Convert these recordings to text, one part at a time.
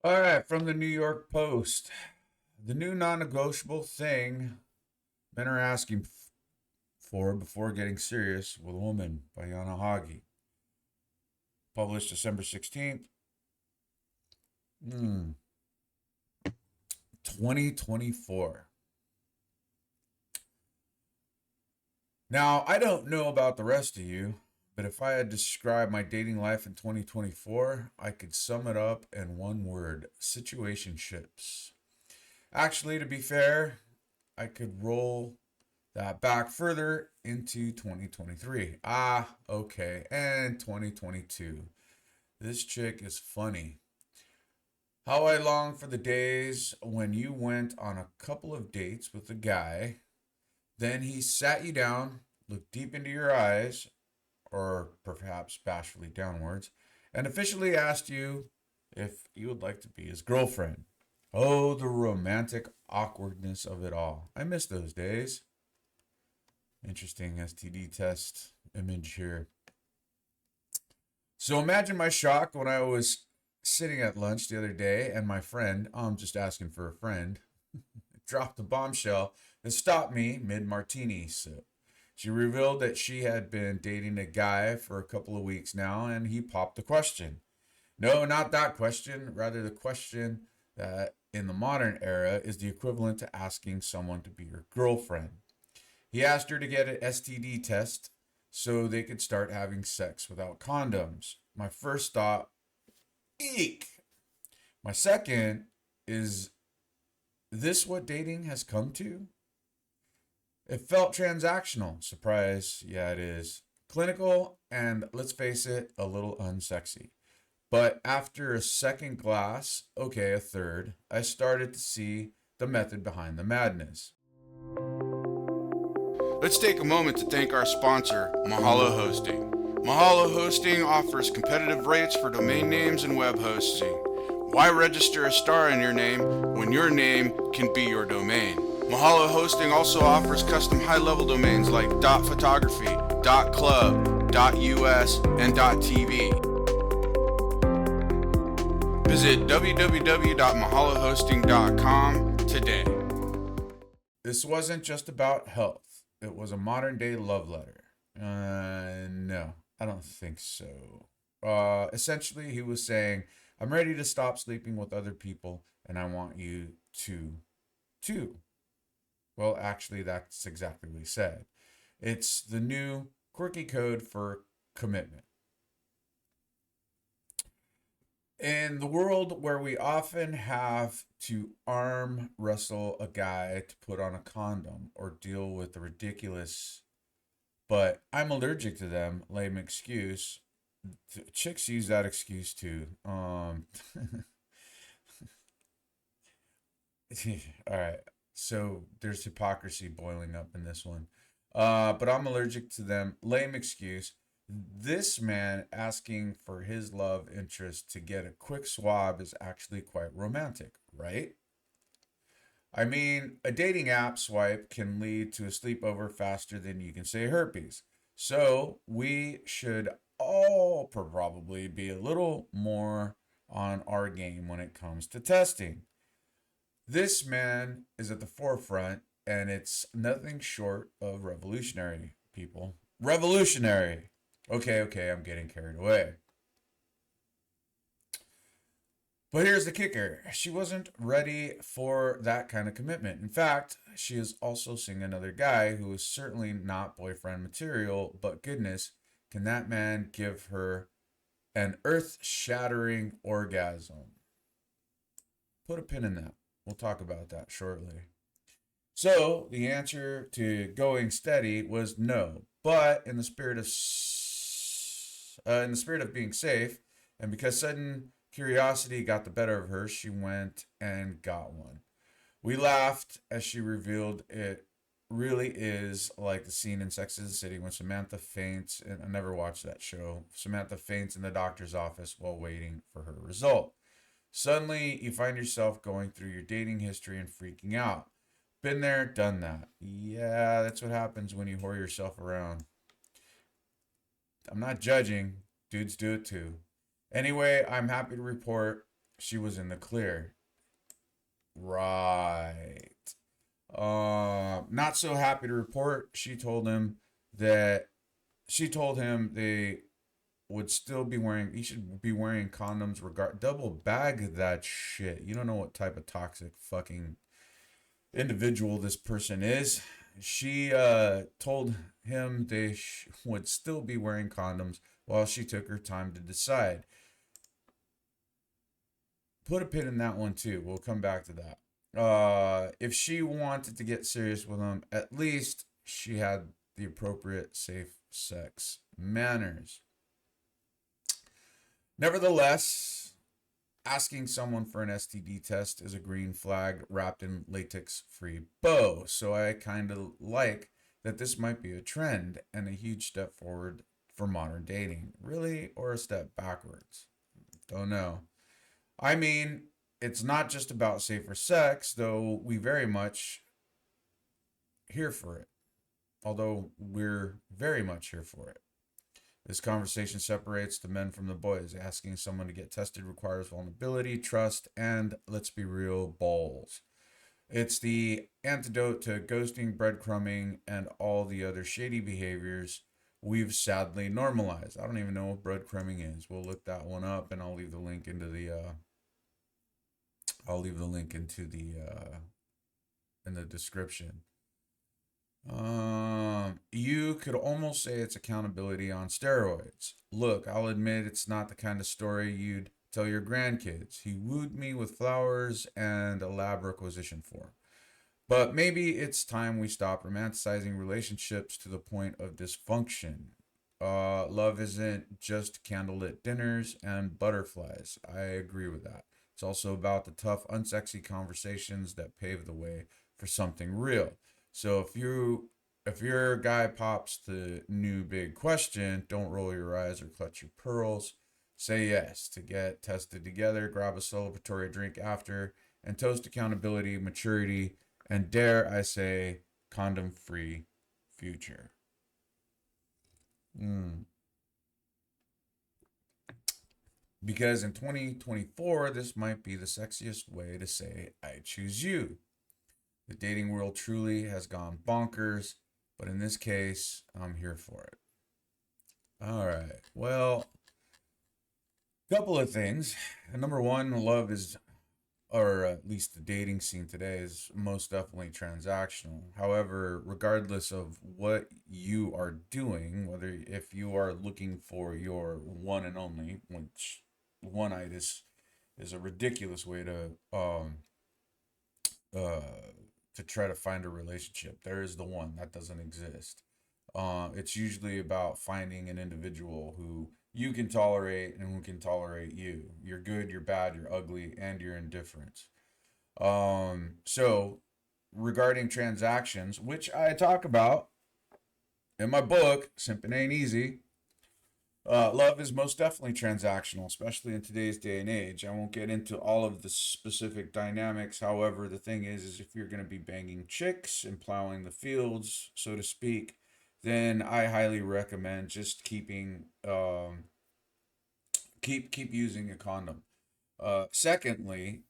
All right, from the New York Post. The new non negotiable thing men are asking for before getting serious with a woman by Yana Hagi. Published December 16th, 2024. Now, I don't know about the rest of you, but if I had to describe my dating life in 2024, I could sum it up in one word: situationships. Actually, to be fair, I could roll that back further into 2023. Okay, and 2022. This chick is funny. How I long for the days when you went on a couple of dates with a guy, then he sat you down, looked deep into your eyes, or perhaps bashfully downwards, and officially asked you if you would like to be his girlfriend. Oh, the romantic awkwardness of it all. I miss those days. Interesting STD test image here. So imagine my shock when I was sitting at lunch the other day and my friend, I'm just asking for a friend, dropped a bombshell that stopped me mid martini sip. She revealed that she had been dating a guy for a couple of weeks now, and he popped the question. No, not that question, rather, the question that in the modern era is the equivalent to asking someone to be your girlfriend. He asked her to get an STD test so they could start having sex without condoms. My first thought, eek. My second is this what dating has come to? It felt transactional. Surprise, yeah, it is. Clinical, and let's face it, a little unsexy. But after a second glass, okay, a third, I started to see the method behind the madness. Let's take a moment to thank our sponsor, Mahalo Hosting. Mahalo Hosting offers competitive rates for domain names and web hosting. Why register a star in your name when your name can be your domain? Mahalo Hosting also offers custom high-level domains like .photography, .club, .us, and .tv. Visit www.mahalohosting.com today. This wasn't just about health, it was a modern day love letter. No, I don't think so. Essentially, he was saying, I'm ready to stop sleeping with other people, and I want you to, too. Well, actually, that's exactly what he said. It's the new quirky code for commitment. In the world where we often have to arm wrestle a guy to put on a condom or deal with the ridiculous, but I'm allergic to them, lame excuse, chicks use that excuse too. All right. So there's hypocrisy boiling up in this one. But I'm allergic to them. Lame excuse. This man asking for his love interest to get a quick swab is actually quite romantic, right? I mean, a dating app swipe can lead to a sleepover faster than you can say herpes. So we should all probably be a little more on our game when it comes to testing. This man is at the forefront, and it's nothing short of revolutionary, people. Revolutionary! Okay, I'm getting carried away. But here's the kicker: she wasn't ready for that kind of commitment. In fact, she is also seeing another guy who is certainly not boyfriend material, but goodness, can that man give her an earth shattering orgasm? Put a pin in that. We'll talk about that shortly. So the answer to going steady was no. But in the spirit of being safe, and because sudden curiosity got the better of her, she went and got one. We laughed as she revealed it really is like the scene in Sex and the City when Samantha faints, and I never watched that show. Samantha faints in the doctor's office while waiting for her result. Suddenly, you find yourself going through your dating history and freaking out. Been there, done that. Yeah, that's what happens when you whore yourself around. I'm not judging. Dudes do it too. Anyway, I'm happy to report she was in the clear. Right. Not so happy to report. That she told him they would still be wearing. He should be wearing condoms. Double bag that shit. You don't know what type of toxic fucking individual this person is. She told him they would still be wearing condoms while she took her time to decide. Put a pin in that one too. We'll come back to that. If she wanted to get serious with him, at least she had the appropriate safe sex manners. Nevertheless, asking someone for an STD test is a green flag wrapped in latex free bow. So I kind of like that this might be a trend and a huge step forward for modern dating. Really? Or a step backwards? Don't know. I mean, it's not just about safer sex, though we very much here for it. Although we're very much here for it. This conversation separates the men from the boys. Asking someone to get tested requires vulnerability, trust, and, let's be real, balls. It's the antidote to ghosting, breadcrumbing, and all the other shady behaviors we've sadly normalized. I don't even know what breadcrumbing is. We'll look that one up, and I'll leave the link into the in the description. You could almost say it's accountability on steroids. Look, I'll admit it's not the kind of story you'd tell your grandkids. He wooed me with flowers and a lab requisition form. But maybe it's time we stop romanticizing relationships to the point of dysfunction. Love isn't just candlelit dinners and butterflies. I agree with that. It's also about the tough, unsexy conversations that pave the way for something real. So if your guy pops the new big question, don't roll your eyes or clutch your pearls. Say yes to get tested together, grab a celebratory drink after, and toast accountability, maturity, and dare I say, condom free future. Mm. Because in 2024, this might be the sexiest way to say, I choose you. The dating world truly has gone bonkers, but in this case, I'm here for it. All right. Well, a couple of things. Number one, love is, or at least the dating scene today, is most definitely transactional. However, regardless of what you are doing, whether if you are looking for your one and only, which one itis is a ridiculous way uh to try to find a relationship. There is the one that doesn't exist. It's usually about finding an individual who you can tolerate and who can tolerate you. You're good, you're bad, you're ugly, and you're indifferent. So regarding transactions, which I talk about in my book, Simpin' Ain't Easy, love is most definitely transactional, especially in today's day and age. I won't get into all of the specific dynamics. However, the thing is if you're going to be banging chicks and plowing the fields, so to speak, then I highly recommend just keep using a condom. Secondly,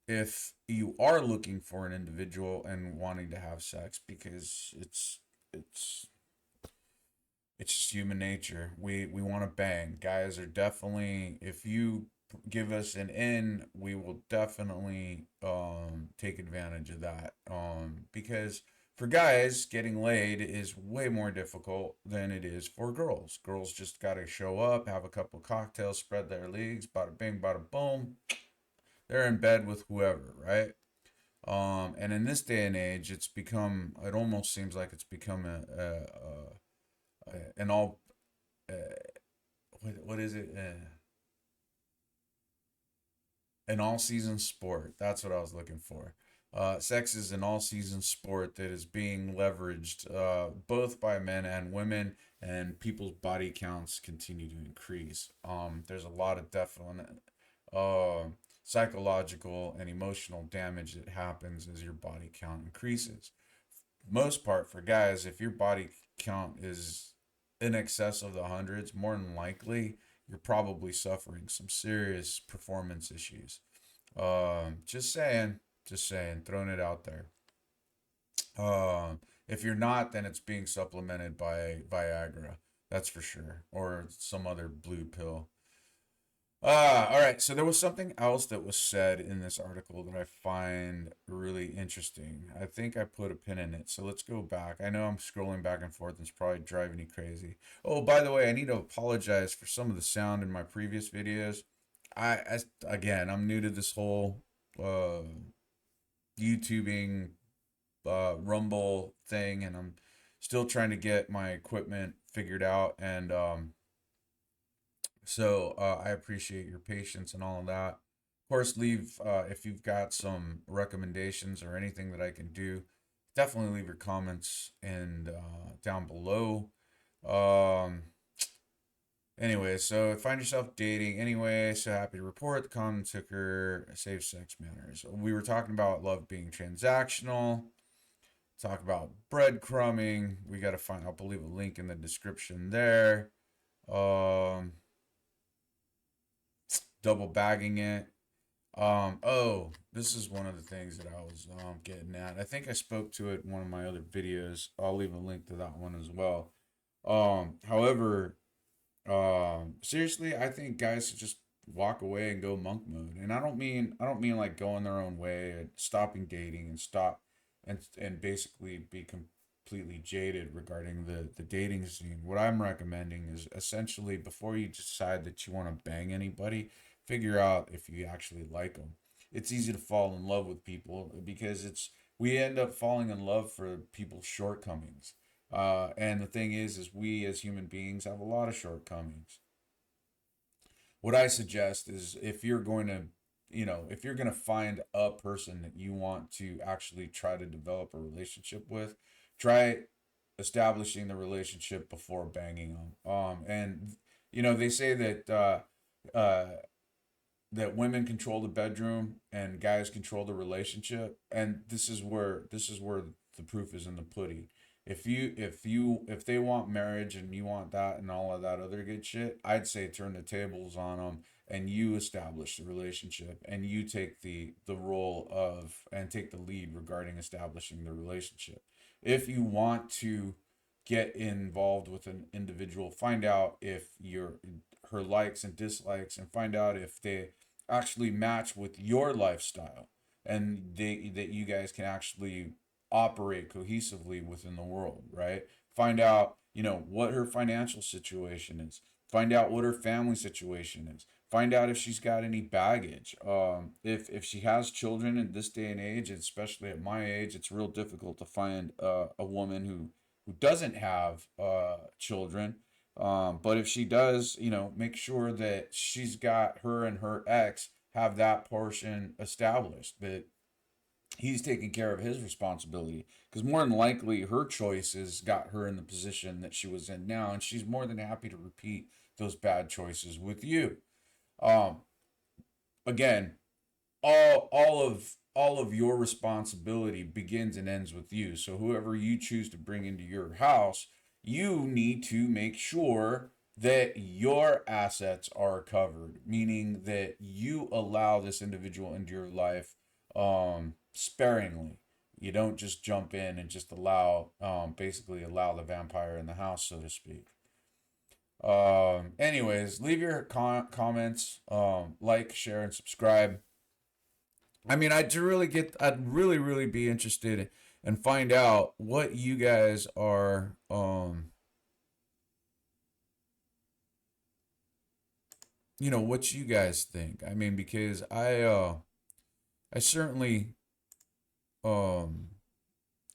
if you are looking for an individual and wanting to have sex, because it's it's just human nature. We want to bang. Guys are definitely, if you give us an in, we will definitely take advantage of that. Because for guys, getting laid is way more difficult than it is for girls. Girls just got to show up, have a couple cocktails, spread their legs, bada bing, bada boom. They're in bed with whoever, right? And in this day and age, it almost seems like it's become an all uh, what is it? An all season sport. That's what I was looking for. Sex is an all season sport that is being leveraged both by men and women, and people's body counts continue to increase. There's a lot of definite uh, psychological and emotional damage that happens as your body count increases. Most part for guys, if your body count is in excess of the hundreds, more than likely you're probably suffering some serious performance issues. Just saying, throwing it out there. If you're not, then it's being supplemented by Viagra. That's for sure, or some other blue pill. All right. So there was something else that was said in this article that I find really interesting. I think I put a pin in it. So let's go back. I know I'm scrolling back and forth. And it's probably driving you crazy. Oh, by the way, I need to apologize for some of the sound in my previous videos. Again, I'm new to this whole uh, YouTubing Rumble thing, and I'm still trying to get my equipment figured out. And I appreciate your patience and all of that. Of course, leave if you've got some recommendations or anything that I can do. Definitely leave your comments and down below. Um, anyway, so find yourself dating anyway. So happy to report the common ticker safe sex manners. We were talking about love being transactional. Talk about breadcrumbing. We got to find. I'll leave a link in the description there. Um, Double bagging it. This is one of the things that I was getting at. I think I spoke to it in one of my other videos. I'll leave a link to that one as well. However, seriously, I think guys should just walk away and go monk mode. And I don't mean like going their own way and stopping dating and stop and basically be completely jaded regarding the dating scene. What I'm recommending is essentially before you decide that you want to bang anybody, figure out if you actually like them. It's easy to fall in love with people because we end up falling in love for people's shortcomings. And the thing is we as human beings have a lot of shortcomings. What I suggest is if you're going to find a person that you want to actually try to develop a relationship with, try establishing the relationship before banging them. And they say that women control the bedroom and guys control the relationship, and this is where the proof is in the pudding. If they want marriage and you want that and all of that other good shit, I'd say turn the tables on them and you establish the relationship and you take the role of and take the lead regarding establishing the relationship. If you want to get involved with an individual, find out if your her likes and dislikes, and find out if they actually match with your lifestyle, and that you guys can actually operate cohesively within the world, right? Find out, what her financial situation is. Find out what her family situation is. Find out if she's got any baggage. If she has children in this day and age, especially at my age, it's real difficult to find a woman who doesn't have children. But if she does, make sure that she's got her and her ex have that portion established, that he's taking care of his responsibility. Because more than likely, her choices got her in the position that she was in now, and she's more than happy to repeat those bad choices with you. Um, Again, all of your responsibility begins and ends with you. So whoever you choose to bring into your house, you need to make sure that your assets are covered, meaning that you allow this individual into your life sparingly. You don't just jump in and just basically allow the vampire in the house, so to speak. Anyways, leave your comments, like, share, and subscribe. I mean, I'd really, really be interested and find out what you guys are, what you guys think. I mean, because I certainly, um,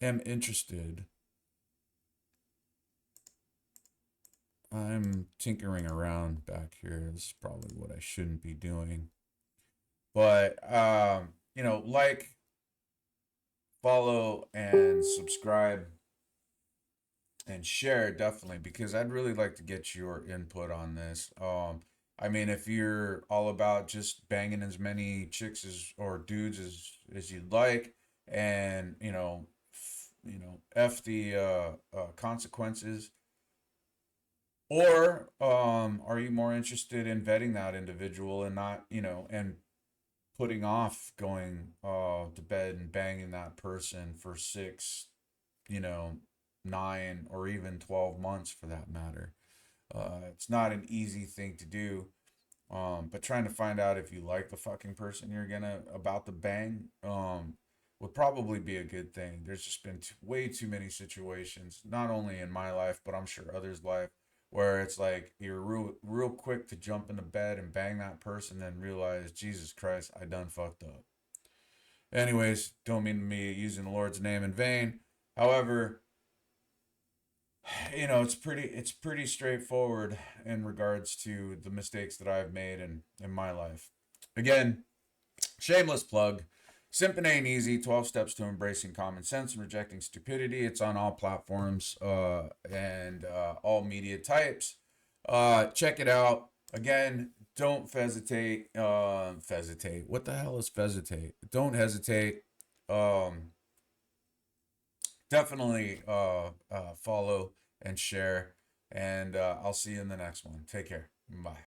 am interested. I'm tinkering around back here. This is probably what I shouldn't be doing. But, like, follow, and subscribe and share definitely, because I'd really like to get your input on this. I mean, if you're all about just banging as many chicks or dudes as you'd like, and f the consequences, Or are you more interested in vetting that individual and not, and putting off going to bed and banging that person for 6, you know, 9 or even 12 months for that matter. It's not an easy thing to do. But trying to find out if you like the fucking person you're gonna about to bang, would probably be a good thing. There's just been way too many situations, not only in my life, but I'm sure others' life, where it's like you're real quick to jump into bed and bang that person, then realize, Jesus Christ, I done fucked up. Anyways, don't mean me using the Lord's name in vain. However, it's pretty straightforward in regards to the mistakes that I've made in my life. Again, shameless plug. Simping ain't easy. 12 steps to embracing common sense and rejecting stupidity. It's on all platforms and all media types. Check it out. Again, don't hesitate. Hesitate. What the hell is hesitate? Don't hesitate. Um, Definitely follow and share. And I'll see you in the next one. Take care. Bye.